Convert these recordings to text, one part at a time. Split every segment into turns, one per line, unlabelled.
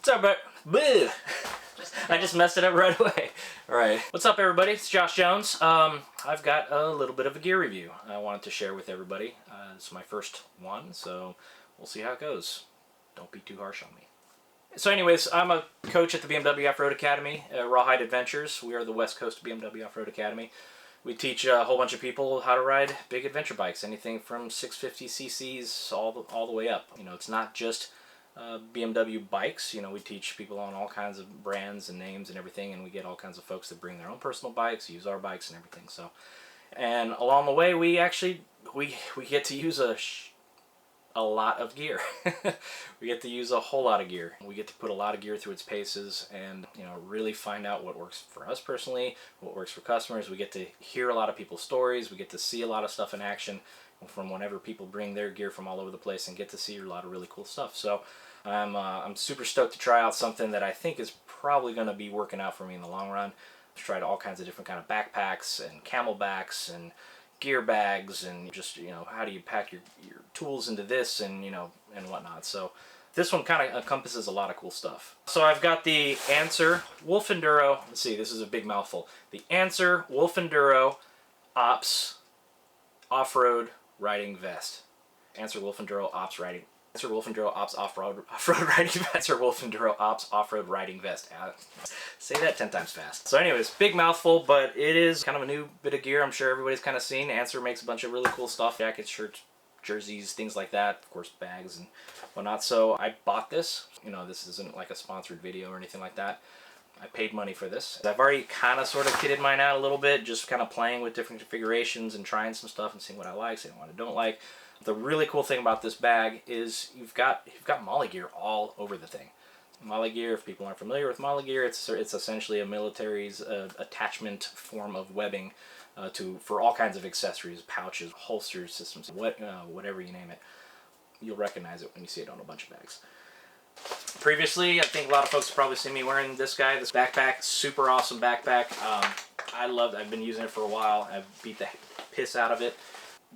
What's up, boo? I just messed it up right away. Alright, what's up everybody? It's Josh Jones. I've got a little bit of a gear review I wanted to share with everybody. It's my first one, so we'll see how it goes. Don't be too harsh on me. So anyways, I'm a coach at the BMW Off-Road Academy, Rawhide Adventures. We are the West Coast BMW Off-Road Academy. We teach a whole bunch of people how to ride big adventure bikes, anything from 650cc's all the way up. You know, it's not just BMW bikes. You know, we teach people on all kinds of brands and names and everything, and we get all kinds of folks that bring their own personal bikes, use our bikes and everything. So, and along the way, we actually we get to use a lot of gear. We get to use a whole lot of gear. We get to put a lot of gear through its paces and, you know, really find out what works for us personally, what works for customers. We get to hear a lot of people's stories. We get to see a lot of stuff in action from whenever people bring their gear from all over the place, and get to see a lot of really cool stuff. So I'm super stoked to try out something that I think is probably going to be working out for me in the long run. I've tried all kinds of different kind of backpacks and camelbacks and gear bags, and just, you know, how do you pack your tools into this, and, you know, and whatnot. So this one kind of encompasses a lot of cool stuff. So I've got the Answer Wolf Enduro. Let's see, this is a big mouthful. The Answer Wolf Enduro Ops Off-Road Riding Vest. Answer Wolf Enduro Ops Riding. Answer Wolf Enduro Ops Off-Road Riding Vest. Answer Wolf Enduro Ops Off-Road Riding Vest. Say that 10 times fast. So anyways, big mouthful, but it is kind of a new bit of gear. I'm sure everybody's kind of seen. Answer makes a bunch of really cool stuff. Jackets, shirts, jerseys, things like that. Of course, bags and whatnot. So I bought this. You know, this isn't like a sponsored video or anything like that. I paid money for this. I've already kind of sort of kitted mine out a little bit, just kind of playing with different configurations and trying some stuff and seeing what I like, seeing what I don't like. The really cool thing about this bag is you've got MOLLE gear all over the thing. MOLLE gear, if people aren't familiar with MOLLE gear, it's essentially a military's attachment form of webbing for all kinds of accessories, pouches, holsters, systems, whatever you name it. You'll recognize it when you see it on a bunch of bags. Previously, I think a lot of folks have probably seen me wearing this backpack. Super awesome backpack. I've been using it for a while. I've beat the piss out of it.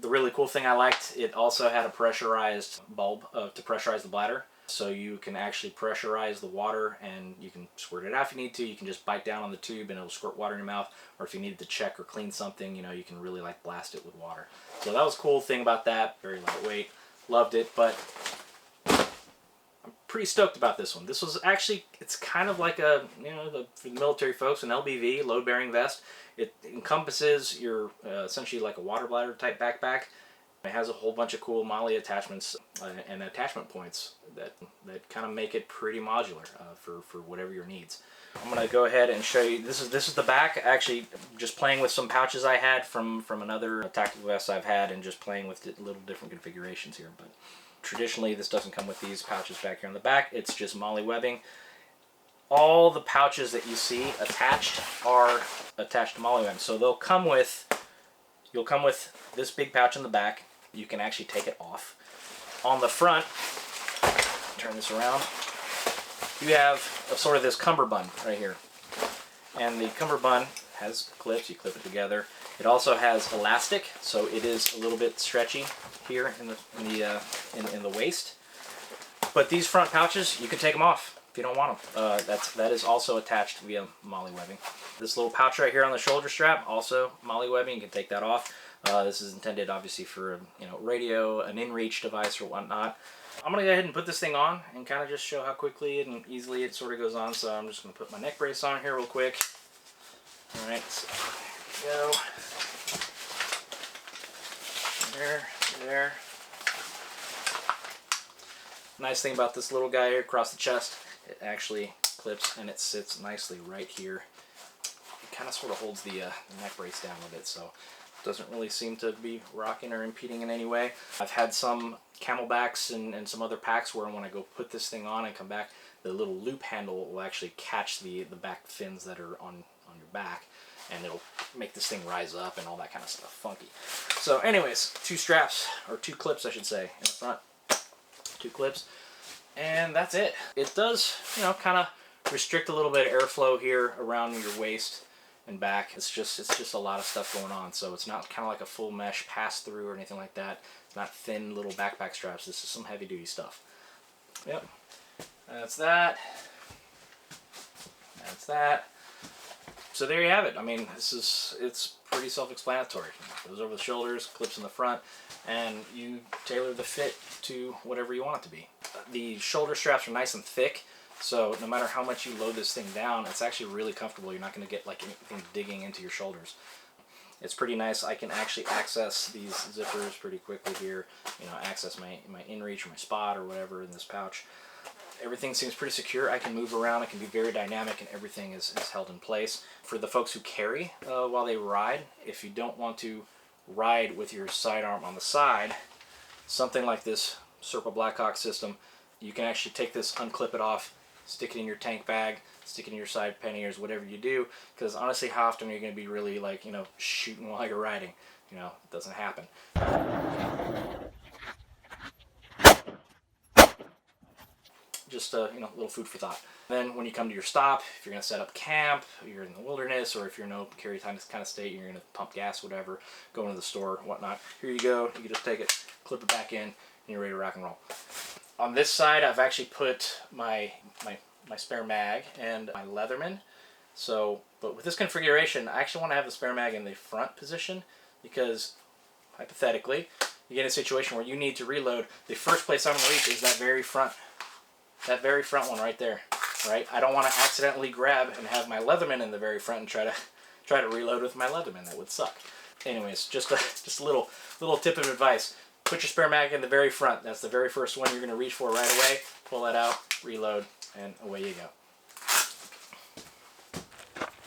The really cool thing I liked, it also had a pressurized bulb to pressurize the bladder. So you can actually pressurize the water, and you can squirt it out if you need to. You can just bite down on the tube and it'll squirt water in your mouth. Or if you needed to check or clean something, you know, you can really like blast it with water. So that was a cool thing about that. Very lightweight. Loved it, but I'm pretty stoked about this one. This was actually, it's kind of like a, you know, for the military folks, an LBV, load-bearing vest. It encompasses your, essentially like a water bladder type backpack. It has a whole bunch of cool MOLLE attachments and attachment points that kind of make it pretty modular for whatever your needs. I'm going to go ahead and show you, this is the back. Actually, just playing with some pouches I had from another tactical vest I've had, and just playing with little different configurations here. But traditionally, this doesn't come with these pouches back here on the back. It's just MOLLE webbing. All the pouches that you see attached are attached to MOLLE webbing. So you'll come with this big pouch in the back. You can actually take it off. On the front, turn this around, you have sort of this cummerbund right here. And the cummerbund has clips. You clip it together. It also has elastic, so it is a little bit stretchy here in the waist. But these front pouches, you can take them off if you don't want them. That is also attached via MOLLE webbing. This little pouch right here on the shoulder strap, also MOLLE webbing. You can take that off. This is intended obviously for, you know, radio, an inReach device or whatnot. I'm going to go ahead and put this thing on and kind of just show how quickly and easily it sort of goes on. So I'm just going to put my neck brace on here real quick. Alright, so here we go. There. Nice thing about this little guy here across the chest, it actually clips and it sits nicely right here. It kind of sort of holds the neck brace down a bit, so doesn't really seem to be rocking or impeding in any way. I've had some camelbacks and some other packs where when I go put this thing on and come back, the little loop handle will actually catch the back fins that are on your back, and it'll make this thing rise up and all that kind of stuff. Funky. So anyways, two clips I should say, in the front. Two clips. And that's it. It does, you know, kind of restrict a little bit of airflow here around your waist and back. It's just a lot of stuff going on. So it's not kind of like a full mesh pass through or anything like that. It's not thin little backpack straps. This is some heavy duty stuff. Yep. That's that. that. So there you have it. I mean, it's pretty self-explanatory. Goes over the shoulders, clips in the front, and you tailor the fit to whatever you want it to be. The shoulder straps are nice and thick, so no matter how much you load this thing down, it's actually really comfortable. You're not going to get like anything digging into your shoulders. It's pretty nice. I can actually access these zippers pretty quickly here. You know, access my inReach or my spot or whatever in this pouch. Everything seems pretty secure. I can move around. I can be very dynamic, and everything is held in place. For the folks who carry while they ride, if you don't want to ride with your sidearm on the side, something like this Serpa Blackhawk system, you can actually take this, unclip it off, stick it in your tank bag, stick it in your side panniers, whatever you do, because honestly, how often are you going to be really, like, you know, shooting while you're riding? You know, it doesn't happen. Just you know, a little food for thought. Then when you come to your stop, if you're going to set up camp, you're in the wilderness, or if you're in no carry time kind of state, you're going to pump gas, whatever, go into the store, whatnot, here you go. You can just take it, clip it back in, and you're ready to rock and roll. On this side, I've actually put my spare mag and my Leatherman. So, but with this configuration, I actually want to have the spare mag in the front position, because hypothetically, you get in a situation where you need to reload. The first place I'm going to reach is that very front one right there, right? I don't want to accidentally grab and have my Leatherman in the very front and try to reload with my Leatherman. That would suck. Anyways, just a little tip of advice. Put your spare mag in the very front. That's the very first one you're going to reach for right away. Pull that out, reload, and away you go.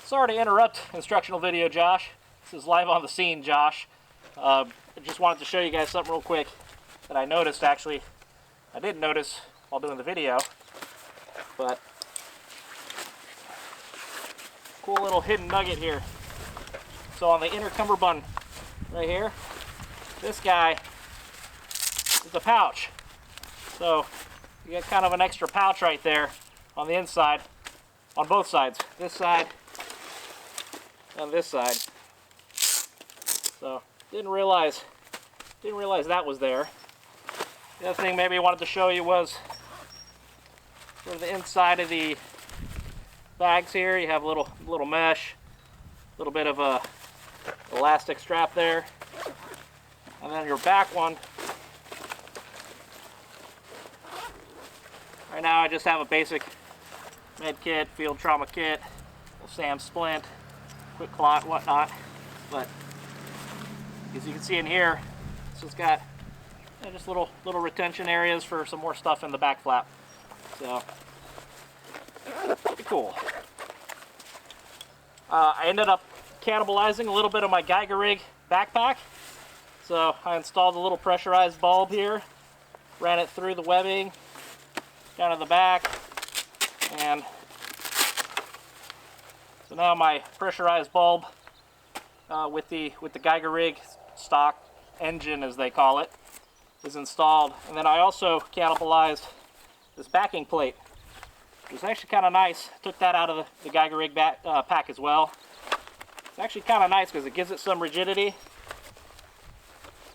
Sorry to interrupt instructional video, Josh. This is live on the scene, Josh. I just wanted to show you guys something real quick that I noticed, actually. I didn't notice while doing the video, but cool little hidden nugget here. So on the inner cummerbund right here, this guy is a pouch. So you get kind of an extra pouch right there on the inside, on both sides, this side and this side. So didn't realize that was there. The other thing maybe I wanted to show you was sort of the inside of the bags here. You have a little mesh, a little bit of a elastic strap there, and then your back one. Right now I just have a basic med kit, field trauma kit, little SAM splint, quick clot, whatnot. But as you can see in here, this has got just little retention areas for some more stuff in the back flap. So pretty cool. I ended up cannibalizing a little bit of my Geiger rig backpack. So I installed a little pressurized bulb here, ran it through the webbing down to the back, and so now my pressurized bulb with the Geiger rig stock engine, as they call it, is installed. And then I also cannibalized this backing plate. It was actually kind of nice. Took that out of the Geiger rig pack as well. It's actually kind of nice because it gives it some rigidity.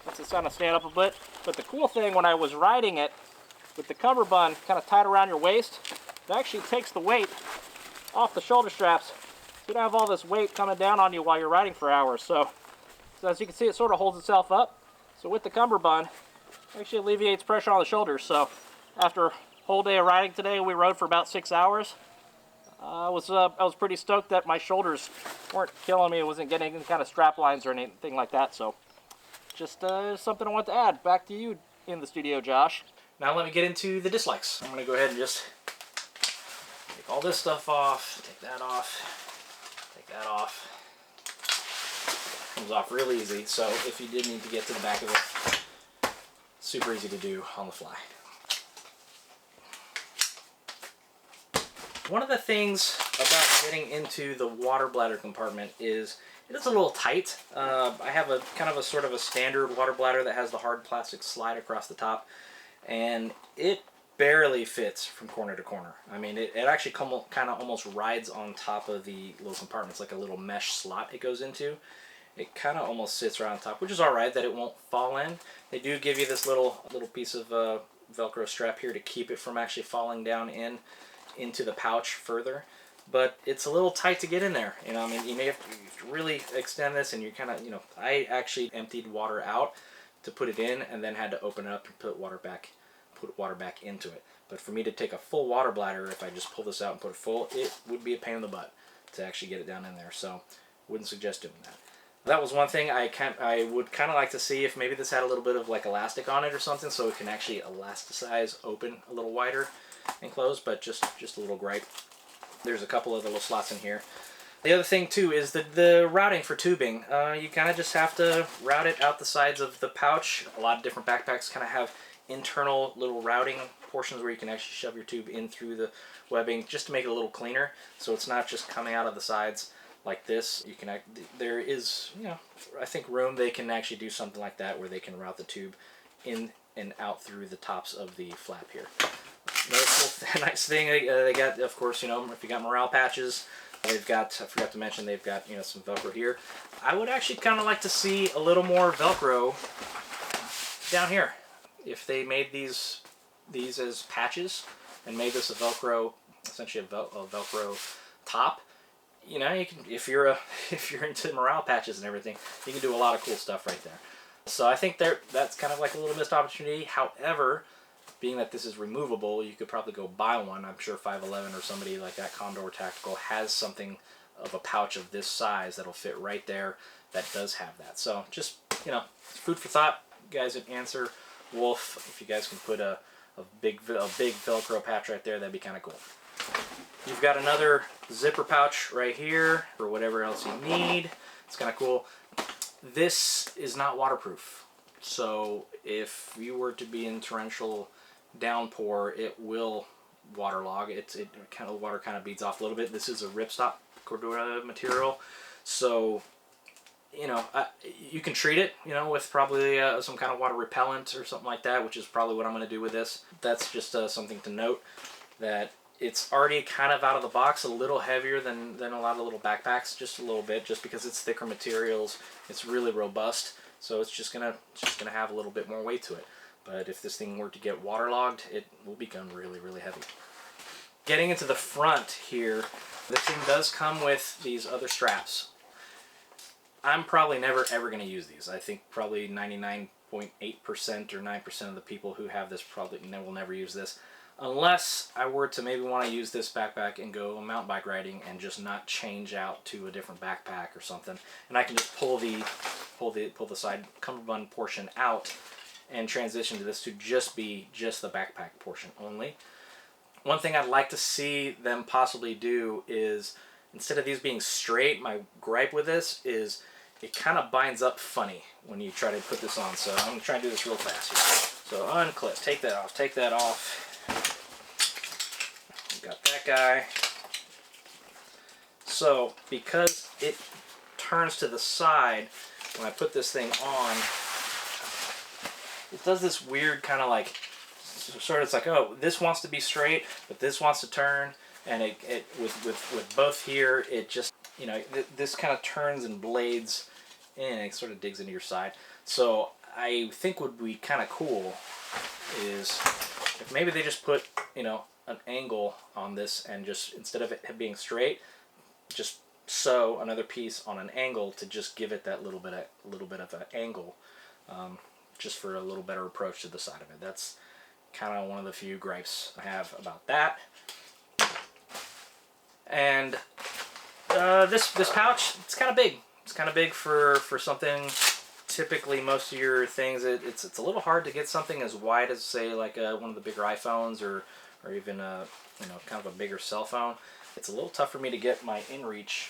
Lets it kind of stand up a bit. But the cool thing, when I was riding it with the cummerbund kind of tied around your waist, it actually takes the weight off the shoulder straps. You don't have all this weight coming down on you while you're riding for hours. So as you can see, it sort of holds itself up. So with the cummerbund, it actually alleviates pressure on the shoulders. So after a whole day of riding today, we rode for about 6 hours. I was pretty stoked that my shoulders weren't killing me. It wasn't getting any kind of strap lines or anything like that. So just something I want to add. Back to you in the studio, Josh. Now let me get into the dislikes. I'm going to go ahead and just take all this stuff off, take that off, take that off. Comes off real easy, so if you did need to get to the back of it, super easy to do on the fly. One of the things about getting into the water bladder compartment is it is a little tight. I have a kind of a sort of a standard water bladder that has the hard plastic slide across the top, and it barely fits from corner to corner. I mean, it actually kind of almost rides on top of the little compartment. It's like a little mesh slot it goes into. It kind of almost sits right on top, which is all right that it won't fall in. They do give you this little piece of Velcro strap here to keep it from actually falling down into the pouch further. but it's a little tight to get in there. You know, I mean, you may have to really extend this, and you're kind of, you know, I actually emptied water out to put it in, and then had to open it up and put water back into it. But for me to take a full water bladder, if I just pull this out and put it full, it would be a pain in the butt to actually get it down in there. So wouldn't suggest doing that. That was one thing I would kind of like to see if maybe this had a little bit of like elastic on it or something, so it can actually elasticize, open a little wider and close, but just a little gripe. There's a couple of little slots in here. The other thing too is the routing for tubing. You kind of just have to route it out the sides of the pouch. A lot of different backpacks kind of have internal little routing portions where you can actually shove your tube in through the webbing just to make it a little cleaner, so it's not just coming out of the sides like this. You can there is, you know, I think room they can actually do something like that where they can route the tube in and out through the tops of the flap here. Another nice thing they got, of course, you know, if you got morale patches, they've got, I forgot to mention, they've got, you know, some Velcro here. I would actually kind of like to see a little more Velcro down here. If they made these as patches and made this a Velcro, essentially a Velcro top, you know, you can, if you're into morale patches and everything, you can do a lot of cool stuff right there. So I think that's kind of like a little missed opportunity. However, being that this is removable, you could probably go buy one. I'm sure 511 or somebody like that, Condor Tactical, has something of a pouch of this size that'll fit right there that does have that. So just, you know, food for thought. You guys at Answer Wolf, if you guys can put a big Velcro patch right there, that'd be kind of cool. You've got another zipper pouch right here for whatever else you need. It's kind of cool. This is not waterproof, so if you were to be in torrential downpour, it will waterlog. Water kind of beads off a little bit. This is a ripstop Cordura material, so you know, you can treat it, you know, with probably some kind of water repellent or something like that, which is probably what I'm going to do with this. That's just something to note, that it's already kind of out of the box a little heavier than a lot of little backpacks, just a little bit, just because it's thicker materials. It's really robust, so it's just gonna have a little bit more weight to it. But if this thing were to get waterlogged, it will become really, really heavy. Getting into the front here, this thing does come with these other straps. I'm probably never ever going to use these. I think probably 99.8% or 9% of the people who have this probably will never use this, unless I were to maybe want to use this backpack and go mountain bike riding and just not change out to a different backpack or something, and I can just pull the side cummerbund portion out and transition to this to just be the backpack portion only. One thing I'd like to see them possibly do is, instead of these being straight, my gripe with this is it kind of binds up funny when you try to put this on. So I'm going to try and do this real fast here. So unclip, take that off. Got that guy. So because it turns to the side when I put this thing on, it does this weird kind of like, sort of, it's like, oh, this wants to be straight, but this wants to turn. And with both here, it just, you know, this kind of turns and blades in, and it sort of digs into your side. So I think would be kind of cool is if maybe they just put, you know, an angle on this, and just, instead of it being straight, just sew another piece on an angle to just give it that little bit of an angle, just for a little better approach to the side of it. That's kind of one of the few gripes I have about that. And this pouch, it's kind of big. It's kind of big for something. Typically, most of your things, it's a little hard to get something as wide as, say, like one of the bigger iPhones or even you know, kind of a bigger cell phone. It's a little tough for me to get my inReach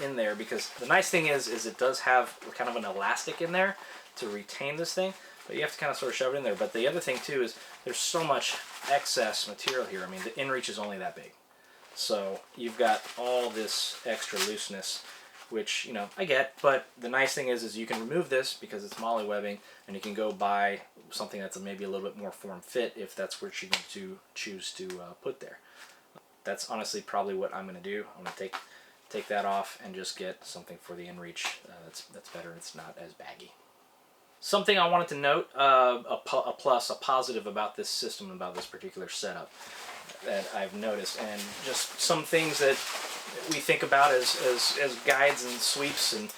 in there, because the nice thing is it does have kind of an elastic in there to retain this thing, but you have to kind of sort of shove it in there. But the other thing too is there's so much excess material here. I mean, the inReach is only that big. So you've got all this extra looseness, which, you know, I get, but the nice thing is you can remove this because it's MOLLE webbing, and you can go buy something that's maybe a little bit more form fit if that's what you're going to choose to put there. That's honestly probably what I'm going to do. I'm going to take that off and just get something for the inReach that's better. It's not as baggy. Something I wanted to note, a positive about this system, about this particular setup. that I've noticed, and just some things that we think about as guides and sweeps, and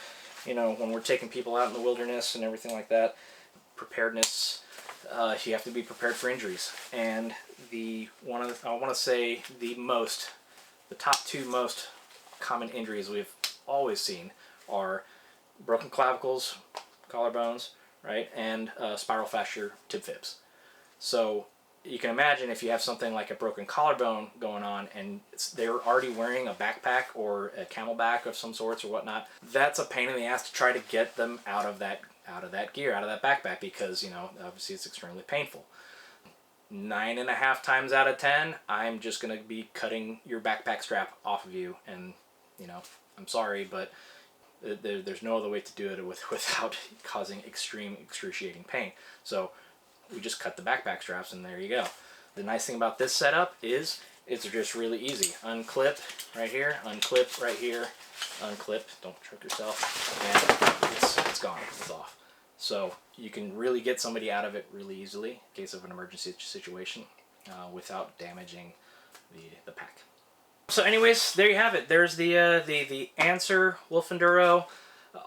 you know, when we're taking people out in the wilderness and everything like that. Preparedness, you have to be prepared for injuries, and I want to say the top two most common injuries we've always seen are broken clavicles, collarbones, right, and spiral fracture tib fibs. So you can imagine if you have something like a broken collarbone going on and they're already wearing a backpack or a camelback of some sorts or whatnot, that's a pain in the ass to try to get them out of that gear, out of that backpack, because, you know, obviously it's extremely painful. 9.5 times out of 10, I'm just going to be cutting your backpack strap off of you, and, you know, I'm sorry, but there's no other way to do it without causing extreme, excruciating pain. So we just cut the backpack straps, and there you go. The nice thing about this setup is it's just really easy. Unclip right here, unclip right here, unclip, don't choke yourself, and it's gone, it's off. So you can really get somebody out of it really easily in case of an emergency situation without damaging the pack. So anyways, there you have it. There's the Answer Wolf Enduro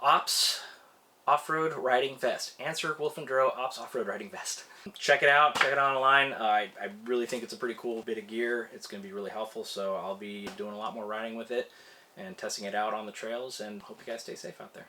Ops Off-Road Riding Vest. Answer Wolf Enduro Ops Off-Road Riding Vest. Check it out. Check it out online. I really think it's a pretty cool bit of gear. It's going to be really helpful, so I'll be doing a lot more riding with it and testing it out on the trails, and hope you guys stay safe out there.